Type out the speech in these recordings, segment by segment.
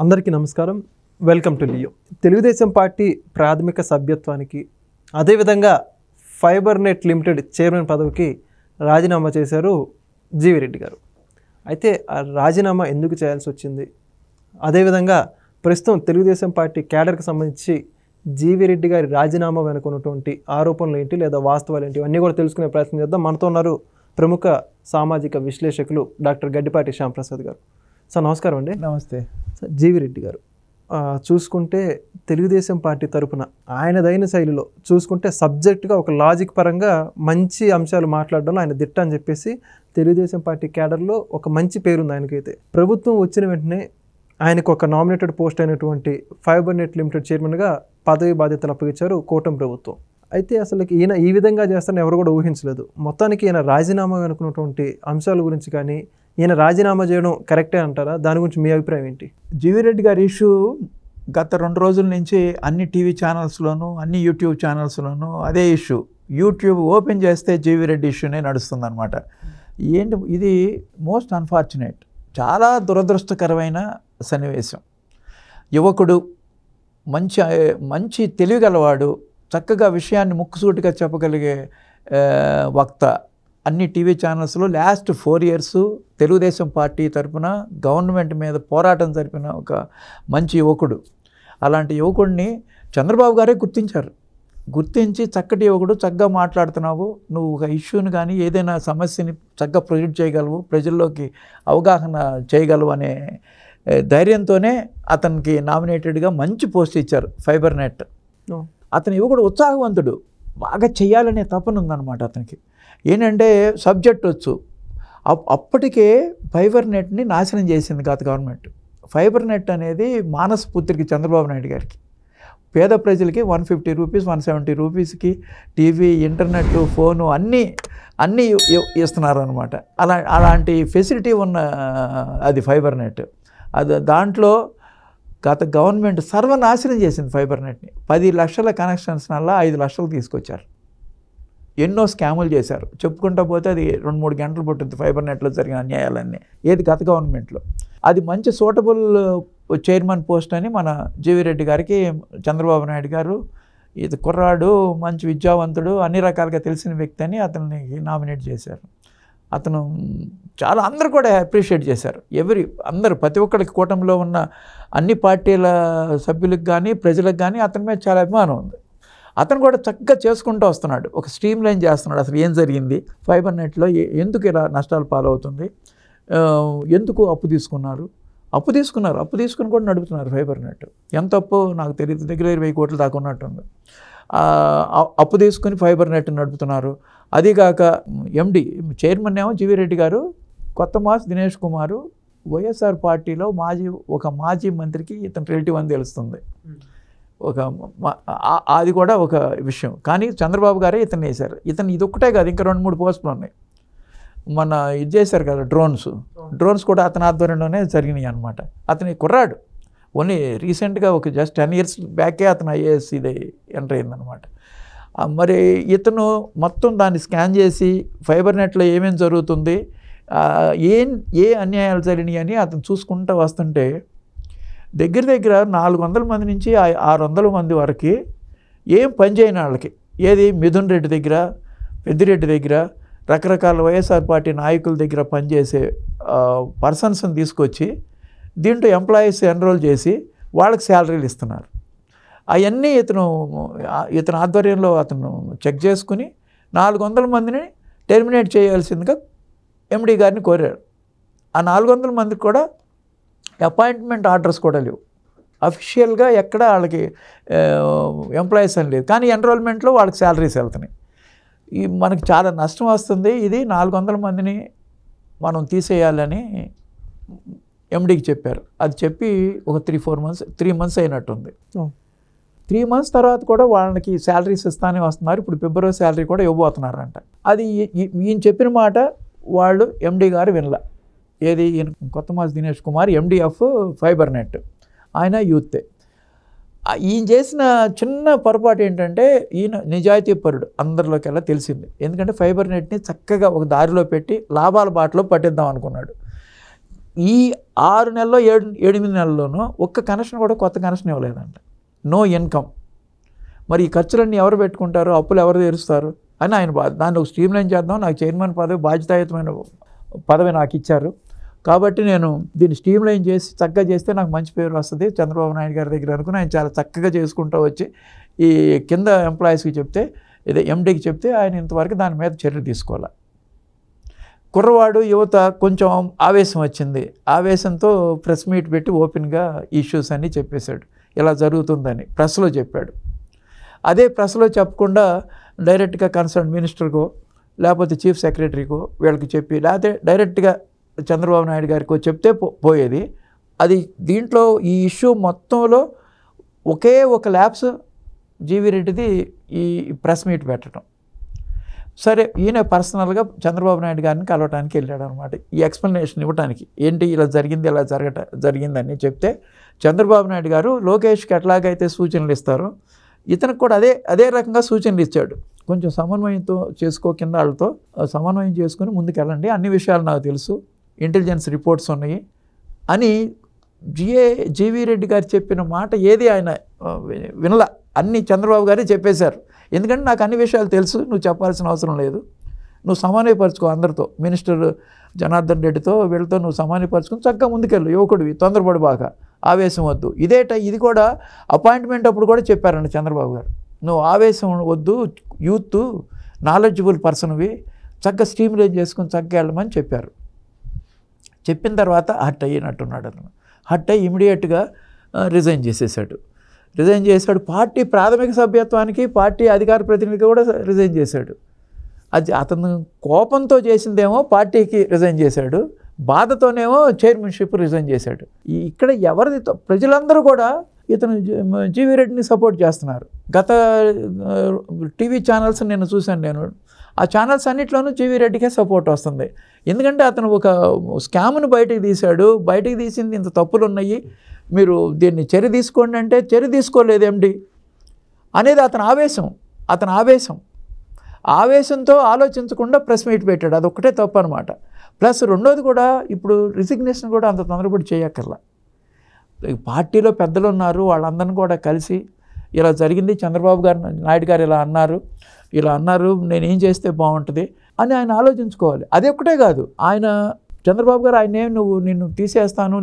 అందరికీ నమస్కారం. Welcome to Leo. Telugu Desam party ప్రాథమిక సభ్యత్వానికి అదేవిధంగా ఫైబర్ నెట్ లిమిటెడ్ చైర్మన్ పదవికి రాజీనామా చేశారు జీవీ రెడ్డి గారు. అయితే ఆ రాజీనామా ఎందుకు చేయాల్సి వచ్చింది, అదేవిధంగా ప్రస్తుతం తెలుగుదేశం పార్టీ క్యాడర్కి సంబంధించి జీవీ రెడ్డి గారి రాజీనామా వెనుకున్నటువంటి ఆరోపణలు ఏంటి లేదా వాస్తవాలు ఏంటి అన్నీ కూడా తెలుసుకునే ప్రయత్నం చేద్దాం. మనతో ఉన్నారు ప్రముఖ సామాజిక విశ్లేషకులు డాక్టర్ గడ్డిపాటి శ్యాంప్రసాద్ గారు. సార్ నమస్కారం అండి. నమస్తే. సార్ జీవీ రెడ్డి గారు చూసుకుంటే తెలుగుదేశం పార్టీ తరఫున ఆయనదైన శైలిలో చూసుకుంటే సబ్జెక్ట్గా ఒక లాజిక్ పరంగా మంచి అంశాలు మాట్లాడడంలో ఆయన దిట్ట అని చెప్పేసి తెలుగుదేశం పార్టీ క్యాడర్లో ఒక మంచి పేరుంది ఆయనకైతే. ప్రభుత్వం వచ్చిన వెంటనే ఆయనకు ఒక నామినేటెడ్ పోస్ట్ అయినటువంటి ఫైబర్ నెట్ లిమిటెడ్ చైర్మన్గా పదవి బాధ్యతలు అప్పగించారు కూటమి ప్రభుత్వం. అయితే అసలు ఈయన ఈ విధంగా చేస్తారని ఎవరు కూడా ఊహించలేదు. మొత్తానికి ఈయన రాజీనామా అనుకున్నటువంటి అంశాల గురించి కానీ ఈయన రాజీనామా చేయడం కరెక్టే అంటారా? దాని గురించి మీ అభిప్రాయం ఏంటి? జీవీ రెడ్డి గారి ఇష్యూ గత 2 రోజుల నుంచి అన్ని టీవీ ఛానల్స్లోనూ అన్ని యూట్యూబ్ ఛానల్స్లోనూ అదే ఇష్యూ. యూట్యూబ్ ఓపెన్ చేస్తే జీవీ రెడ్డి ఇష్యూనే నడుస్తుందన్నమాట. ఏంటి ఇది? మోస్ట్ అన్ఫార్చునేట్, చాలా దురదృష్టకరమైన సన్నివేశం. యువకుడు, మంచి తెలివిగలవాడు, చక్కగా విషయాన్ని ముక్కుసూటిగా చెప్పగలిగే వక్త. అన్ని టీవీ ఛానల్స్లో లాస్ట్ 4 years తెలుగుదేశం పార్టీ తరఫున గవర్నమెంట్ మీద పోరాటం జరిపిన ఒక మంచి యువకుడు. అలాంటి యువకుడిని చంద్రబాబు గారే గుర్తించి చక్కటి యువకుడు, చక్కగా మాట్లాడుతున్నావు, నువ్వు ఒక ఇష్యూని కానీ ఏదైనా సమస్యని చక్కగా ప్రొజెక్ట్ చేయగలవు, ప్రజల్లోకి అవగాహన చేయగలవు అనే ధైర్యంతోనే అతనికి నామినేటెడ్గా మంచి పోస్ట్ ఇచ్చారు ఫైబర్ నెట్. అతని యువకుడు ఉత్సాహవంతుడు, బాగా చెయ్యాలనే తపన ఉందన్నమాట అతనికి. ఏంటంటే సబ్జెక్ట్ వచ్చు. అప్పటికే ఫైబర్ నెట్ని నాశనం చేసింది గత గవర్నమెంట్. ఫైబర్ నెట్ అనేది మానస పుత్రికి చంద్రబాబు నాయుడు గారికి. పేద ప్రజలకి 150 రూపీస్ 170 రూపీస్కి టీవీ, ఇంటర్నెట్, ఫోను అన్నీ ఇస్తున్నారు అనమాట. అలాంటి ఫెసిలిటీ ఉన్న అది ఫైబర్ నెట్. దాంట్లో గత గవర్నమెంట్ సర్వనాశనం చేసింది ఫైబర్ నెట్ని. 10 లక్షల కనెక్షన్స్ వల్ల 5 లక్షలు తీసుకొచ్చారు. ఎన్నో స్కాములు చేశారు. చెప్పుకుంటా పోతే అది 2-3 గంటలు పట్టుద్ది ఫైబర్ నెట్లో జరిగిన అన్యాయాలన్నీ. ఏది గత గవర్నమెంట్లో. అది మంచి సూటబుల్ చైర్మన్ పోస్ట్ అని మన జీవీ రెడ్డి గారికి చంద్రబాబు నాయుడు గారు, ఇది కుర్రాడు, మంచి విద్యావంతుడు, అన్ని రకాలుగా తెలిసిన వ్యక్తి అని అతన్ని నామినేట్ చేశారు. అతను చాలా అందరూ కూడా అప్రిషియేట్ చేశారు. అందరూ ప్రతి ఒక్కరికి కూటమిలో ఉన్న అన్ని పార్టీల సభ్యులకు కానీ ప్రజలకు కానీ అతని మీద చాలా అభిమానం ఉంది. అతను కూడా చక్కగా చేసుకుంటూ వస్తున్నాడు, ఒక స్ట్రీమ్ లైన్ చేస్తున్నాడు. అసలు ఏం జరిగింది ఫైబర్ నెట్లో, ఎందుకు ఇలా నష్టాలు పాలవుతుంది, ఎందుకు అప్పు తీసుకుని కూడా నడుపుతున్నారు ఫైబర్ నెట్. ఎంత అప్పు నాకు తెలియదు, దగ్గర 20 కోట్ల దాకా ఉన్నట్టుంది. అప్పు తీసుకుని ఫైబర్ నెట్ నడుపుతున్నారు. అదీగాక ఎండి చైర్మన్ ఏమో జీవీ రెడ్డి గారు, కొత్తమాస్ దినేష్ కుమారు వైఎస్ఆర్ పార్టీలో ఒక మాజీ మంత్రికి ఇతను రిలేటివ్ అని తెలుస్తుంది. అది కూడా ఒక విషయం. కానీ చంద్రబాబు గారే ఇతను వేశారు. ఇది ఒక్కటే కాదు, ఇంకా 2-3 పోస్టులు ఉన్నాయి. మన ఇది చేశారు కదా డ్రోన్స్ కూడా అతని ఆధ్వర్యంలోనే జరిగినాయి అనమాట. అతని కుర్రాడు, ఓన్లీ రీసెంట్గా ఒక జస్ట్ 10 years బ్యాకే అతను ఐఏఎస్ ఇది ఎంటర్ అయిందనమాట. మరి ఇతను మొత్తం దాన్ని స్కాన్ చేసి ఫైబర్ నెట్లో ఏమేమి జరుగుతుంది, ఏ అన్యాయాలు జరిగినాయి అని అతను చూసుకుంటూ వస్తుంటే దగ్గర 400 మంది నుంచి 600 మంది వరకు ఏం పని చేయని వాళ్ళకి, ఏది మిథున్ రెడ్డి దగ్గర, పెద్దిరెడ్డి దగ్గర, రకరకాల వైఎస్ఆర్ పార్టీ నాయకుల దగ్గర పనిచేసే పర్సన్స్ని తీసుకొచ్చి దీంట్లో ఎంప్లాయీస్ ఎన్రోల్ చేసి వాళ్ళకి శాలరీలు ఇస్తున్నారు. అవన్నీ ఇతను ఆధ్వర్యంలో అతను చెక్ చేసుకుని 400 మందిని టెర్మినేట్ చేయాల్సిందిగా ఎండి గారిని కోరారు. ఆ 400 మందికి కూడా అపాయింట్మెంట్ ఆర్డర్స్ కూడా లేవు. అఫీషియల్గా ఎక్కడ వాళ్ళకి ఎంప్లాయీస్ అని లేదు, కానీ ఎన్రోల్మెంట్లో వాళ్ళకి శాలరీస్ వెళ్తున్నాయి. మనకి చాలా నష్టం వస్తుంది. ఇది 400 మందిని మనం తీసేయాలని ఎండీకి చెప్పారు. అది చెప్పి ఒక 3 months అయినట్టుంది. 3 months తర్వాత కూడా వాళ్ళకి శాలరీస్ ఇస్తానే వస్తున్నారు. ఇప్పుడు ఫిబ్రవరి శాలరీ కూడా ఇవ్వబోతున్నారంట. అది ఈయన చెప్పిన మాట వాళ్ళు ఎండీ గారు వినలా. ఏది కొత్తమాస్ దినేష్ కుమార్, ఎండిఎఫ్ ఫైబర్ నెట్, ఆయన యూతే. ఈయన చేసిన చిన్న పొరపాటు ఏంటంటే ఈయన నిజాయితీ పరుడు అందరిలోకెల్లా తెలిసింది. ఎందుకంటే ఫైబర్ నెట్ని చక్కగా ఒక దారిలో పెట్టి లాభాల బాటలో పట్టిద్దాం అనుకున్నాడు. ఈ 6 నెలల్లో 8 నెలల్లోనూ ఒక్క కనెక్షన్ కూడా కొత్త కనెక్షన్ ఇవ్వలేదంట. No income. మరి ఈ ఖర్చులన్నీ ఎవరు పెట్టుకుంటారు, అప్పులు ఎవరు తీరుస్తారు అని ఆయన దాన్ని ఒక స్ట్రీమ్ లైన్ చేద్దాం, నాకు చైర్మన్ పదవి బాధ్యతాయుతమైన పదవి నాకు ఇచ్చారు కాబట్టి నేను దీన్ని స్ట్రీమ్ లైన్ చేసి చక్కగా చేస్తే నాకు మంచి పేరు వస్తుంది చంద్రబాబు నాయుడు గారి దగ్గర అనుకుని ఆయన చాలా చక్కగా చేసుకుంటూ వచ్చి ఈ కింద ఎంప్లాయీస్కి చెప్తే, ఇదే ఎండీకి చెప్తే ఆయన ఇంతవరకు దాని మీద చర్య తీసుకోవాలి. కుర్రవాడు యువత కొంచెం ఆవేశం వచ్చింది. ఆవేశంతో ప్రెస్ మీట్ పెట్టి ఓపెన్గా ఇష్యూస్ అన్నీ చెప్పేశాడు, ఇలా జరుగుతుందని ప్రెస్లో చెప్పాడు. అదే ప్రెస్లో చెప్పకుండా డైరెక్ట్గా కన్సర్న్ మినిస్టర్కో లేకపోతే చీఫ్ సెక్రటరీకో వీళ్ళకి చెప్పి, లేకపోతే డైరెక్ట్గా చంద్రబాబు నాయుడు గారికో చెప్తే పోయేది. అది దీంట్లో ఈ ఇష్యూ మొత్తంలో ఒకే ఒక ల్యాబ్స్ జీవీ రెడ్డిది ఈ ప్రెస్ మీట్ పెట్టడం. సరే, ఈయన పర్సనల్గా చంద్రబాబు నాయుడు గారిని కలవటానికి వెళ్ళాడు అనమాట, ఈ ఎక్స్ప్లెనేషన్ ఇవ్వడానికి. ఏంటి ఇలా జరిగింది, ఇలా జరిగిందని చెప్తే చంద్రబాబు నాయుడు గారు లోకేష్కి ఎట్లాగైతే సూచనలు ఇస్తారో ఇతనికి కూడా అదే రకంగా సూచనలు ఇచ్చాడు. కొంచెం సమన్వయంతో చేసుకో, కింద వాళ్ళతో సమన్వయం చేసుకుని ముందుకెళ్ళండి, అన్ని విషయాలు నాకు తెలుసు, ఇంటెలిజెన్స్ రిపోర్ట్స్ ఉన్నాయి అని జీవీ రెడ్డి గారు చెప్పిన మాట ఏది ఆయన వినలా. అన్నీ చంద్రబాబు గారే చెప్పేశారు. ఎందుకంటే నాకు అన్ని విషయాలు తెలుసు, నువ్వు చెప్పాల్సిన అవసరం లేదు, నువ్వు సమన్వయపరచుకో అందరితో, మినిస్టర్ జనార్దన్ రెడ్డితో వీళ్ళతో నువ్వు సమన్వయపరచుకుని చక్కగా ముందుకెళ్ళు, యువకుడివి, తొందరపడి బాగా ఆవేశం వద్దు. ఇది కూడా అపాయింట్మెంట్ అప్పుడు కూడా చెప్పారండి చంద్రబాబు గారు, నువ్వు ఆవేశం వద్దు, యూత్ నాలెడ్జబుల్ పర్సన్వి, చక్కగా స్ట్రీమ్ లైన్ చేసుకుని చక్కగా వెళ్ళమని చెప్పారు. చెప్పిన తర్వాత హట్ అయినట్టున్నాడు అతను. హట్ అయ్యి ఇమీడియట్గా రిజైన్ చేసేసాడు. పార్టీ ప్రాథమిక సభ్యత్వానికి, పార్టీ అధికార ప్రతినిధికి కూడా రిజైన్ చేశాడు. అది అతను కోపంతో చేసిందేమో పార్టీకి రిజైన్ చేశాడు, బాధతోనేమో చైర్మన్షిప్ రిజైన్ చేశాడు. ఇక్కడ ఎవరిది ప్రజలందరూ కూడా ఇతను జీవీ రెడ్డిని సపోర్ట్ చేస్తున్నారు. గత టీవీ ఛానల్స్ నేను చూశాను, ఆ ఛానల్స్ అన్నింటిలోనూ జీవీ రెడ్డికే సపోర్ట్ వస్తుంది. ఎందుకంటే అతను ఒక స్కామ్ను బయటికి తీశాడు, బయటికి తీసింది ఇంత తప్పులు ఉన్నాయి, మీరు దీన్ని చర్య తీసుకోండి అంటే చర్య తీసుకోలేదు ఎండి అనేది అతని ఆవేశంతో ఆలోచించకుండా ప్రెస్ మీట్ పెట్టాడు. అదొక్కటే తప్పు అనమాట. ప్లస్ రెండోది కూడా ఇప్పుడు రిజిగ్నేషన్ కూడా అంత తొందరపడి చేయక్కర్లా. పార్టీలో పెద్దలు ఉన్నారు, వాళ్ళందరినీ కూడా కలిసి ఇలా జరిగింది, చంద్రబాబు నాయుడు గారు ఇలా అన్నారు, నేనేం చేస్తే బాగుంటుంది అని ఆయన ఆలోచించుకోవాలి. అది ఒక్కటే కాదు, చంద్రబాబు గారు నిన్ను తీసేస్తాను,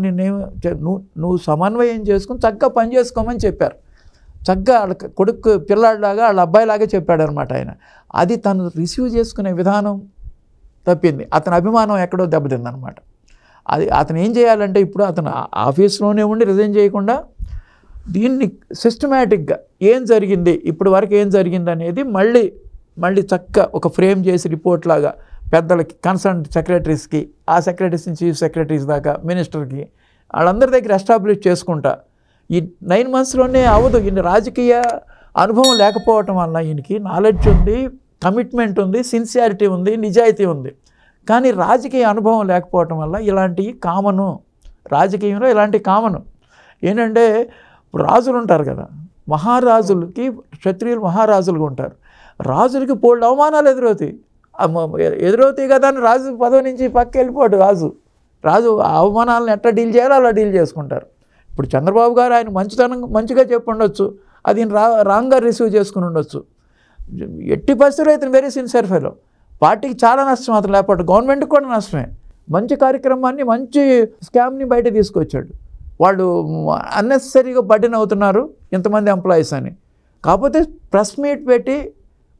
నువ్వు సమన్వయం చేసుకుని చక్కగా పని చేసుకోమని చెప్పారు. చక్కగా వాళ్ళ కొడుకు పిల్లాడిలాగా వాళ్ళ అబ్బాయిలాగా చెప్పాడనమాట ఆయన. అది తను రిసీవ్ చేసుకునే విధానం తప్పింది, అతని అభిమానం ఎక్కడో దెబ్బతిందనమాట. అతను ఏం చేయాలంటే ఇప్పుడు అతను ఆఫీస్లోనే ఉండి రిజైన్ చేయకుండా దీన్ని సిస్టమేటిక్గా ఏం జరిగింది, ఇప్పటి వరకు ఏం జరిగింది అనేది మళ్ళీ చక్కగా ఒక ఫ్రేమ్ చేసి రిపోర్ట్ లాగా పెద్దలకి, కన్సర్న్ సెక్రటరీస్కి, ఆ సెక్రటరీస్ నుంచి చీఫ్ సెక్రటరీస్ దాకా, మినిస్టర్కి, వాళ్ళందరి దగ్గర ఎస్టాబ్లిష్ చేసుకుంటా ఈ 9 monthsలోనే అవ్వదు. ఈయన రాజకీయ అనుభవం లేకపోవటం వల్ల ఈయనకి నాలెడ్జ్ ఉంది, కమిట్మెంట్ ఉంది, సిన్సియారిటీ ఉంది, నిజాయితీ ఉంది. కానీ రాజకీయ అనుభవం లేకపోవటం వల్ల ఇలాంటివి కామను, రాజకీయంలో ఇలాంటి కామను. ఏంటంటే ఇప్పుడు రాజులు ఉంటారు కదా, మహారాజులకి క్షత్రియులు మహారాజులుగా ఉంటారు, రాజులకి బోల్డ్ అవమానాలు ఎదురవుతాయి కదా అని రాజు పదవి నుంచి పక్కకి వెళ్ళిపోడు. రాజు ఆ అవమానాలను ఎట్లా డీల్ చేయాలో అలా డీల్ చేసుకుంటారు. ఇప్పుడు చంద్రబాబు గారు ఆయన మంచిగా చెప్పి ఉండొచ్చు, అది రాంగ్గా రిసీవ్ చేసుకుని ఉండొచ్చు. ఎట్టి పరిస్థితుల్లో ఇతను వెరీ సిన్సియర్ ఫెలో. పార్టీకి చాలా నష్టం అతను లేకపోతే, గవర్నమెంట్కి కూడా నష్టమే. మంచి కార్యక్రమాన్ని, మంచి స్కామ్ని బయట తీసుకొచ్చాడు. వాళ్ళు అన్నెసరీగా బర్డెన్ అవుతున్నారు ఇంతమంది ఎంప్లాయీస్ అని. కాకపోతే ప్రెస్ మీట్ పెట్టి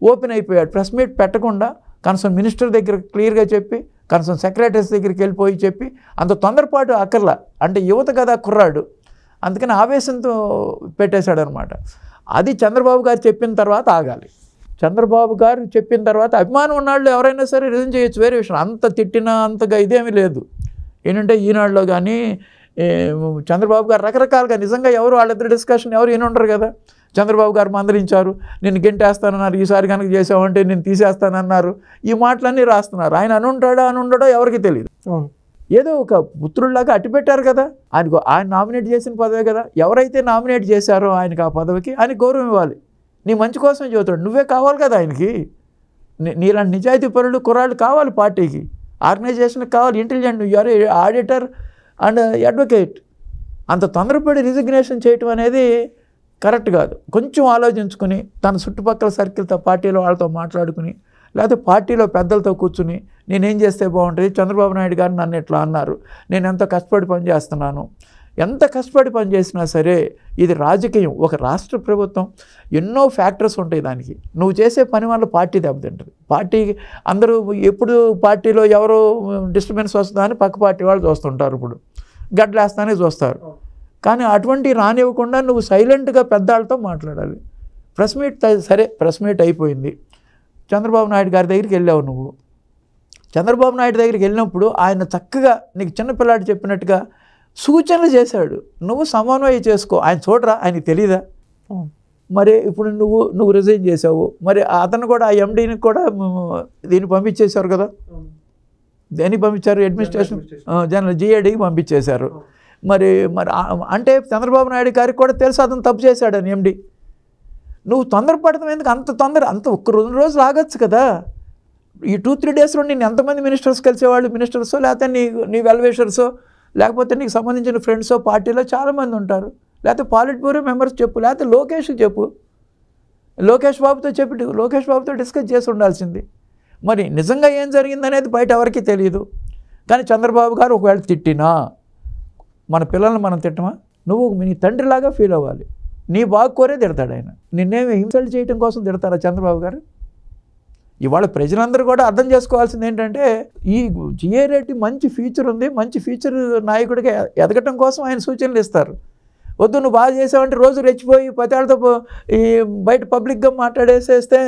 ఓపెన్ అయిపోయాడు. ప్రెస్ మీట్ పెట్టకుండా కన్సర్న్ మినిస్టర్ దగ్గర క్లియర్గా చెప్పి, కన్సర్న్ సెక్రటరీస్ దగ్గరికి వెళ్ళిపోయి చెప్పి, అంత తొందరపాటు అక్కర్లా. అంటే యువత కదా కుర్రాడు, అందుకని ఆవేశంతో పెట్టేశాడు అనమాట. అది చంద్రబాబు గారు చెప్పిన తర్వాత ఆగాలి. చంద్రబాబు గారు చెప్పిన తర్వాత అభిమానం ఉన్నాళ్ళు ఎవరైనా సరే రిజైన్ చేయొచ్చు, వేరే విషయం. అంత తిట్టినా అంతగా ఇదేమీ లేదు. ఏంటంటే ఈనాడులో కానీ చంద్రబాబు గారు రకరకాలుగా, నిజంగా ఎవరు వాళ్ళిద్దరు డిస్కషన్ ఎవరు ఉండరు కదా. చంద్రబాబు గారు మందలించారు, నేను గెంటేస్తానన్నారు, ఈసారి కనుక చేసామంటే నేను తీసేస్తానన్నారు, ఈ మాటలన్నీ రాస్తున్నారు. ఆయన అనుంటాడో ఎవరికి తెలియదు. ఏదో ఒక పుత్రుల్లాగా అట్టిపెట్టారు కదా, ఆయన నామినేట్ చేసిన పదవే కదా. ఎవరైతే నామినేట్ చేశారో ఆయనకి ఆ పదవికి ఆయనకి గౌరవం ఇవ్వాలి. నీ మంచి కోసం చదువుతాడు, నువ్వే కావాలి కదా ఆయనకి. నీలాంటి నిజాయితీ పరులు కుర్రాళ్ళు కావాలి పార్టీకి, ఆర్గనైజేషన్కి కావాలి, intelligent. You are auditor, and advocate. అంత తొందరపడి రిజిగ్నేషన్ చేయటం అనేది కరెక్ట్ కాదు. కొంచెం ఆలోచించుకుని తన చుట్టుపక్కల సర్కిల్తో పార్టీలో వాళ్ళతో మాట్లాడుకుని, లేకపోతే పార్టీలో పెద్దలతో కూర్చుని నేనేం చేస్తే బాగుంటుంది, చంద్రబాబు నాయుడు గారు నన్ను ఇట్లా అన్నారు, నేను ఎంత కష్టపడి పనిచేస్తున్నాను, ఎంత కష్టపడి పనిచేసినా సరే ఇది రాజకీయం, ఒక రాష్ట్ర ప్రభుత్వం, ఎన్నో ఫ్యాక్టర్స్ ఉంటాయి దానికి. నువ్వు చేసే పని వల్ల పార్టీ దెబ్బతింటుంది. పార్టీ అందరూ ఎప్పుడు పార్టీలో ఎవరో డిస్టర్బెన్స్ వస్తుందా అని పక్క పార్టీ వాళ్ళు చూస్తుంటారు, ఇప్పుడు గడ్డలేస్తానే చూస్తారు. కానీ అటువంటి రానివ్వకుండా నువ్వు సైలెంట్గా పెద్దాళ్ళతో మాట్లాడాలి. ప్రెస్ మీట్ సరే, ప్రెస్ మీట్ అయిపోయింది, చంద్రబాబు నాయుడు గారి దగ్గరికి వెళ్ళావు నువ్వు. చంద్రబాబు నాయుడు దగ్గరికి వెళ్ళినప్పుడు ఆయన చక్కగా నీకు చిన్నపిల్లాడు చెప్పినట్టుగా సూచనలు చేశాడు. నువ్వు సమన్వయం చేసుకో. ఆయన చూడరా, ఆయనకి తెలీదా? మరి ఇప్పుడు నువ్వు రిజైన్ చేసావు, మరి అతను కూడా ఆ ఎండీని కూడా దీన్ని పంపించేశారు కదా. దేనికి పంపించారు? అడ్మినిస్ట్రేషన్ జనరల్ జిఏడికి పంపించేశారు. మరి అంటే చంద్రబాబు నాయుడు గారికి కూడా తెలుసు అతను తప్పు చేశాడని ఎండి. నువ్వు తొందరపడతాం ఎందుకు? అంత ఒక్క 2 రోజులు ఆగచ్చు కదా. ఈ 2-3 డేస్లో నేను ఎంతమంది మినిస్టర్స్ కలిసేవాళ్ళు, మినిస్టర్సో లేకపోతే నీ వెల్వేషర్సో లేకపోతే నీకు సంబంధించిన ఫ్రెండ్సో పార్టీలో చాలామంది ఉంటారు, లేకపోతే పాలిట్ బ్యూరో మెంబర్స్ చెప్పు, లేకపోతే లోకేష్కి చెప్పు, లోకేష్ బాబుతో చెప్పి లోకేష్ బాబుతో డిస్కస్ చేసి ఉండాల్సింది. మరి నిజంగా ఏం జరిగిందనేది బయట ఎవరికీ తెలియదు. కానీ చంద్రబాబు గారు ఒకవేళ తిట్టినా మన పిల్లల్ని మనం తిట్టమా? నువ్వు నీ తండ్రిలాగా ఫీల్ అవ్వాలి. నీ బాగు కోరే తిడతాడు ఆయన. నిన్నేమి ఇన్సల్ట్ చేయడం కోసం తిడతారా చంద్రబాబు గారు? ఇవాళ ప్రజలందరూ కూడా అర్థం చేసుకోవాల్సింది ఏంటంటే, ఈ జిఏ రెడ్డి మంచి ఫ్యూచర్ ఉంది, మంచి ఫ్యూచర్ నాయకుడిగా ఎదగటం కోసం ఆయన సూచనలు ఇస్తారు. వద్దు నువ్వు బాగా చేసావంటే రోజు రెచ్చిపోయి పతాళ్ళతో ఈ బయట పబ్లిక్గా మాట్లాడేసేస్తే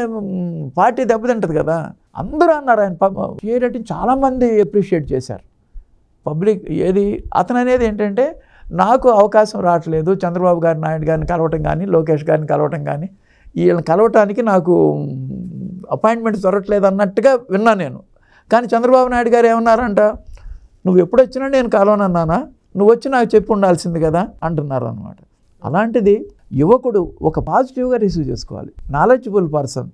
పార్టీ దెబ్బతింటుంది కదా. అందరూ అన్నారు ఆయన జిఏ రెడ్డిని చాలామంది అప్రిషియేట్ చేశారు పబ్లిక్. అతను అనేది ఏంటంటే, నాకు అవకాశం రావట్లేదు చంద్రబాబు గారి నాయుడు గారిని కలవటం కానీ, లోకేష్ గారిని కలవటం కానీ, వీళ్ళని కలవటానికి నాకు అపాయింట్మెంట్ దొరకట్లేదు అన్నట్టుగా విన్నా నేను. కానీ చంద్రబాబు నాయుడు గారు ఏమన్నారంట, నువ్వు ఎప్పుడు వచ్చినా నేను కలవనన్నానా, నువ్వు వచ్చి నాకు చెప్పి ఉండాల్సింది కదా అంటున్నారు అనమాట. అలాంటిది యువకుడు ఒక పాజిటివ్గా రిసీవ్ చేసుకోవాలి. నాలెడ్జబుల్ పర్సన్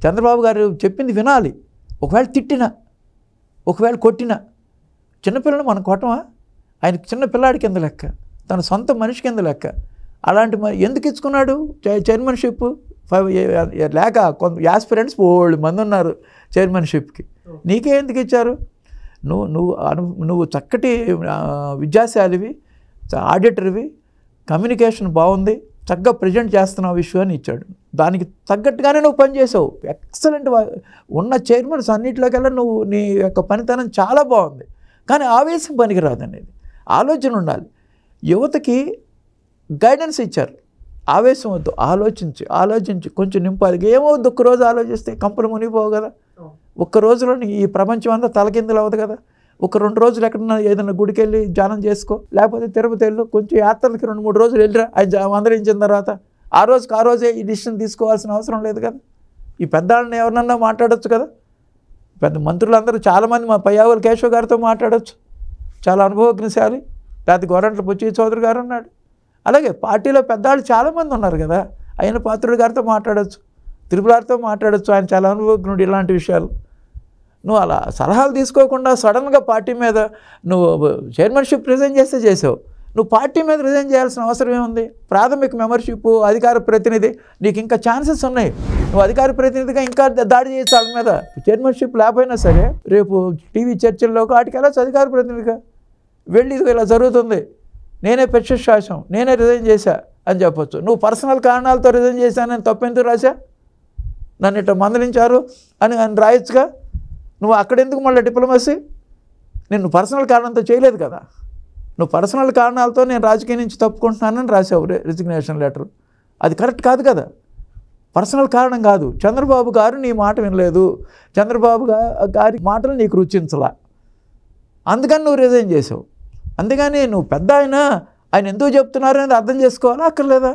చంద్రబాబు గారు చెప్పింది వినాలి. ఒకవేళ తిట్టినా, ఒకవేళ కొట్టినా, చిన్నపిల్లని మనం కొట్టమా? ఆయనకి చిన్న పిల్లాడి కింద లెక్క, తన సొంత మనిషి కింద లెక్క. అలాంటి ఎందుకు ఇచ్చుకున్నాడు చైర్మన్షిప్? లేక కొంత యాస్పిరెంట్స్ 4 మంది ఉన్నారు చైర్మన్షిప్కి. నీకే ఎందుకు ఇచ్చారు? నువ్వు చక్కటి విద్యాశాలివి, ఆడిటర్వి, కమ్యూనికేషన్ బాగుంది, చక్కగా ప్రజెంట్ చేస్తున్నావు విషయాన్ని ఇచ్చాడు. దానికి తగ్గట్టుగానే నువ్వు పనిచేసావు. ఎక్సలెంట్. ఉన్న చైర్మన్స్ అన్నింటిలోకెల్లా నీ యొక్క పనితనం చాలా బాగుంది. కానీ ఆవేశం పనికిరాదు అనేది ఆలోచన ఉండాలి. యువతకి గైడెన్స్ ఇచ్చారు, ఆవేశం వద్దు, ఆలోచించి కొంచెం నింపాలి. ఏమవుద్దు, ఒక్కరోజు ఆలోచిస్తే కంపెనీ మునిగిపోవు కదా. ఒక్క రోజులో ఈ ప్రపంచం అంతా తలకిందులు అవ్వదు కదా. 1-2 రోజులు ఎక్కడన్నా ఏదైనా గుడికి వెళ్ళి ధ్యానం చేసుకో, లేకపోతే తిరుపతి వెళ్ళు, కొంచెం యాత్రలకి 2-3 రోజులు వెళ్ళిరా. ఆయన మందలించిన తర్వాత ఆ రోజే ఈ డిసిషన్ తీసుకోవాల్సిన అవసరం లేదు కదా. ఈ పెద్దవాళ్ళని ఎవరినన్నా మాట్లాడచ్చు కదా. పెద్ద మంత్రులందరూ చాలామంది, మా పయ్యావుల కేశవ్ గారితో మాట్లాడచ్చు, చాలా అనుభవజ్ఞశాలి. లేకపోతే గోరంట్ల బుచ్చి చౌదరి గారు ఉన్నాడు. అలాగే పార్టీలో పెద్దవాళ్ళు చాలామంది ఉన్నారు కదా. ఆయన పాత్రుడి గారితో మాట్లాడచ్చు, తిరుపతితో మాట్లాడచ్చు, ఆయన చాలా అనుభవజ్ఞుడు ఇలాంటి విషయాలు. నువ్వు అలా సలహాలు తీసుకోకుండా సడన్గా పార్టీ మీద నువ్వు చైర్మన్షిప్ రిజైన్ చేసావు. నువ్వు పార్టీ మీద రిజైన్ చేయాల్సిన అవసరం ఏముంది? ప్రాథమిక మెంబర్షిప్, అధికార ప్రతినిధి, నీకు ఇంకా ఛాన్సెస్ ఉన్నాయి. నువ్వు అధికార ప్రతినిధిగా ఇంకా దాడి చేయొచ్చు వాళ్ళ మీద. చైర్మన్షిప్ లేకపోయినా సరే రేపు టీవీ చర్చల్లోకి వాటికి వెళ్ళచ్చు అధికార ప్రతినిధిగా వెళ్ళి, ఇలా జరుగుతుంది, నేనే ప్రత్యక్షాసం, నేనే రిజైన్ చేశా అని చెప్పొచ్చు. నువ్వు పర్సనల్ కారణాలతో రిజైన్ చేశానని తప్పెందుకు రాశా? నన్ను ఇట్లా మందలించారు అని రాయొచ్చుగా. నువ్వు అక్కడెందుకు మళ్ళీ డిప్లొమసీ? నేను పర్సనల్ కారణంతో చేయలేదు కదా. నువ్వు పర్సనల్ కారణాలతో నేను రాజకీయం నుంచి తప్పుకుంటున్నానని రాసావు రిజిగ్నేషన్ లెటర్. అది కరెక్ట్ కాదు కదా. పర్సనల్ కారణం కాదు. చంద్రబాబు గారు నీ మాట వినలేదు, చంద్రబాబు గారి మాటలు నీకు రుచించలా, అందుకని నువ్వు రిజైన్ చేసావు. అందుకని నువ్వు పెద్ద ఆయన ఎందుకు చెప్తున్నారు అనేది అర్థం చేసుకోవాలా అక్కర్లేదా?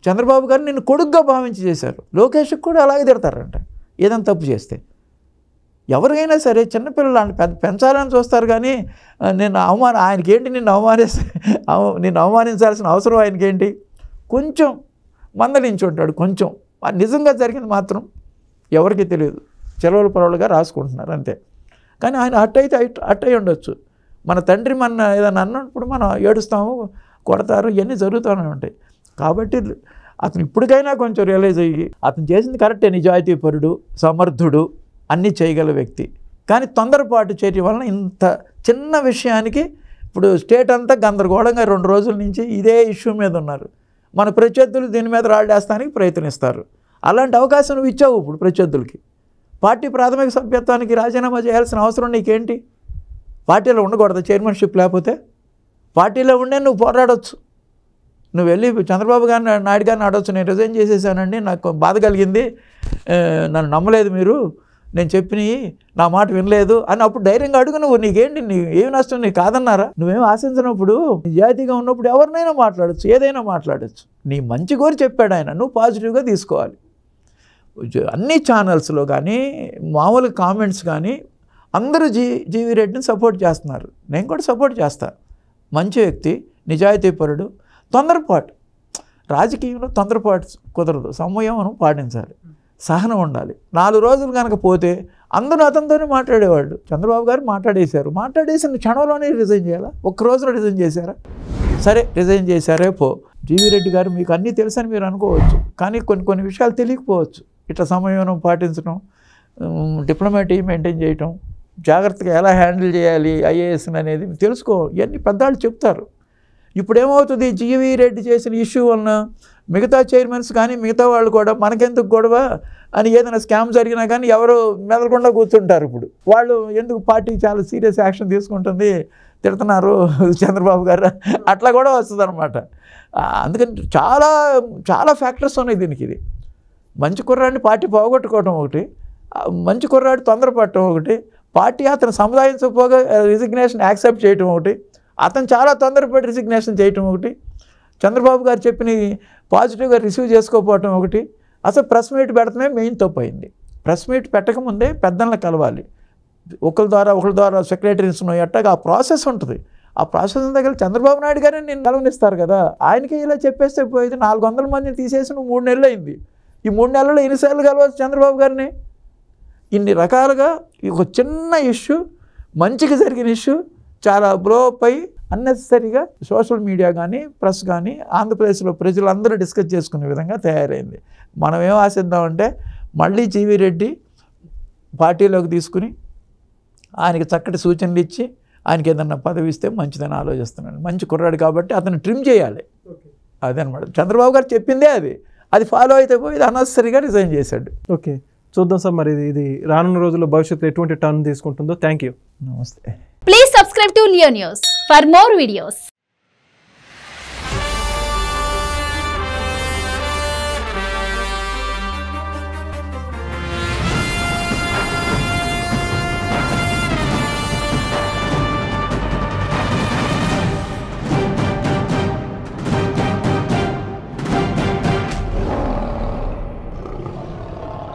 చంద్రబాబు గారు నిన్ను కొడుగ్గా భావించి చేశారు. లోకేష్కి కూడా అలాగే తిడతారంట ఏదైనా తప్పు చేస్తే. ఎవరికైనా సరే చిన్నపిల్లలు పెంచాలని చూస్తారు, కానీ ఆయనకి ఏంటి నిన్ను అవమానించాల్సిన అవసరం ఆయనకేంటి? కొంచెం మందలించి ఉంటాడు, కొంచెం. నిజంగా జరిగింది మాత్రం ఎవరికి తెలియదు, చెలవలు పొలవలుగా రాసుకుంటున్నారు అంతే. కానీ ఆయన అట్టయి ఉండొచ్చు. మన తండ్రి మన ఏదైనా అన్నప్పుడు మనం ఏడుస్తాము, కొడతారు, ఇవన్నీ జరుగుతూనే ఉంటాయి. కాబట్టి అతను ఇప్పటికైనా కొంచెం రియలైజ్ అయ్యి అతను చేసింది కరెక్టే, నిజాయితీపరుడు, సమర్థుడు, అన్నీ చేయగల వ్యక్తి. కానీ తొందరపాటు చేయడం వలన ఇంత చిన్న విషయానికి ఇప్పుడు స్టేట్ అంతా గందరగోళంగా 2 రోజుల నుంచి ఇదే ఇష్యూ మీద ఉన్నారు. మన ప్రత్యర్థులు దీని మీద రాళ్ళేస్తానికి ప్రయత్నిస్తారు. అలాంటి అవకాశం నువ్వు ఇచ్చావు ఇప్పుడు ప్రత్యర్థులకి. పార్టీ ప్రాథమిక సభ్యత్వానికి రాజీనామా చేయాల్సిన అవసరం నీకేంటి? పార్టీలో ఉండకూడదు చైర్మన్షిప్ లేకపోతే? పార్టీలో ఉండే నువ్వు పోరాడవచ్చు. నువ్వు వెళ్ళి చంద్రబాబు గారిని, నాయుడు గారిని అడవచ్చు, నేను రిజైన్ చేసేసానండి, నాకు బాధ కలిగింది, నన్ను నమ్మలేదు మీరు, నేను చెప్పినవి నా మాట వినలేదు అని అప్పుడు ధైర్యంగా అడుగు. నువ్వు నీకేంటి, ఏమి నష్టం, నీకు కాదన్నారా? నువ్వేం ఆశించినప్పుడు, నిజాయితీగా ఉన్నప్పుడు ఎవరినైనా మాట్లాడచ్చు, ఏదైనా మాట్లాడచ్చు. నీ మంచి కోరి చెప్పాడు ఆయన, నువ్వు పాజిటివ్గా తీసుకోవాలి. అన్ని ఛానల్స్లో కానీ మామూలు కామెంట్స్ కానీ అందరూ జీవీ రెడ్డిని సపోర్ట్ చేస్తున్నారు. నేను కూడా సపోర్ట్ చేస్తాను. మంచి వ్యక్తి, నిజాయితీపరుడు. తొందరపాటు, రాజకీయంలో తొందరపాటు కుదరదు, సంయమనం పాటించాలి, సహనం ఉండాలి. 4 రోజులు కనుక పోతే అందరూ అతనితోనే మాట్లాడేవాళ్ళు. చంద్రబాబు గారు మాట్లాడేసిన క్షణంలోనే రిజైన్ చేయాలా? 1 రోజులో రిజైన్ చేశారా? సరే రిజైన్ చేశారే పో. జీవీ రెడ్డి గారు మీకు అన్నీ తెలుసని మీరు అనుకోవచ్చు, కానీ కొన్ని విషయాలు తెలియకపోవచ్చు. ఇట్లా సంయమనం పాటించడం, డిప్లొమాటీ మెయింటైన్ చేయటం, జాగ్రత్తగా ఎలా హ్యాండిల్ చేయాలి ఐఏఎస్ అనేది తెలుసుకో. ఇవన్నీ పెద్దవాళ్ళు చెప్తారు. ఇప్పుడు ఏమవుతుంది, జీవీ రెడ్డి చేసిన ఇష్యూ వలన మిగతా చైర్మన్స్ కానీ మిగతా వాళ్ళు కూడా మనకెందుకు గొడవ అని ఏదైనా స్కామ్ జరిగినా కానీ ఎవరు మెదలకుండా కూర్చుంటారు. ఇప్పుడు వాళ్ళు ఎందుకు పార్టీ చాలా సీరియస్ యాక్షన్ తీసుకుంటుంది, తిడుతున్నారు చంద్రబాబు గారు, అట్లా కూడా వస్తుంది అనమాట. అందుకని చాలా చాలా ఫ్యాక్టర్స్ ఉన్నాయి దీనికి. ఇది మంచి కుర్రాడిని పార్టీ పోగొట్టుకోవటం ఒకటి, మంచి కుర్రాడు తొందరపడటం ఒకటి, పార్టీ అతను సముదాయించకపోగా రిజిగ్నేషన్ యాక్సెప్ట్ చేయటం ఒకటి, అతను చాలా తొందరపడి రిజిగ్నేషన్ చేయటం ఒకటి, చంద్రబాబు గారు చెప్పిన పాజిటివ్గా రిసీవ్ చేసుకోకపోవటం ఒకటి. అసలు ప్రెస్ మీట్ పెడతమే మెయిన్ తప్పు అయింది. ప్రెస్ మీట్ పెట్టకముందే పెద్దలను కలవాలి, ఒకరి ద్వారా సెక్రటరీస్ను ఎట్టగా ఆ ప్రాసెస్ ఉంటుంది. ఆ ప్రాసెస్ దగ్గర చంద్రబాబు నాయుడు గారిని నేను కలవనిస్తారు కదా, ఆయనకి ఇలా చెప్పేస్తే పోయేది. 400 మందిని తీసేసి నువ్వు 3 నెలలు అయింది. ఈ 3 నెలల్లో ఎన్నిసార్లు కలవచ్చు చంద్రబాబు గారిని? ఇన్ని రకాలుగా ఒక చిన్న ఇష్యూ, మంచిగా జరిగిన ఇష్యూ చాలా బ్లోఅప్ అయ్యి అన్నెసరీగా సోషల్ మీడియా కానీ ప్రెస్ కానీ ఆంధ్రప్రదేశ్లో ప్రజలందరూ డిస్కస్ చేసుకునే విధంగా తయారైంది. మనం ఏం ఆశిద్దామంటే మళ్ళీ జీవీ రెడ్డి పార్టీలోకి తీసుకుని ఆయనకి చక్కటి సూచనలు ఇచ్చి ఆయనకి ఏదన్నా పదవి ఇస్తే మంచిదని ఆలోచిస్తున్నాను. మంచి కుర్రాడు కాబట్టి అతను ట్రిమ్ చేయాలి, అదనమాట. చంద్రబాబు గారు చెప్పిందే అది ఫాలో అయితే పోయి అన్నెసరీగా రిజైన్ చేశాడు. ఓకే, చూద్దాం సార్ మరి ఇది రానున్న రోజుల్లో భవిష్యత్తులో ఎటువంటి టర్న్ తీసుకుంటుందో. Thank you. నమస్తే. Please subscribe to Leo News for more videos.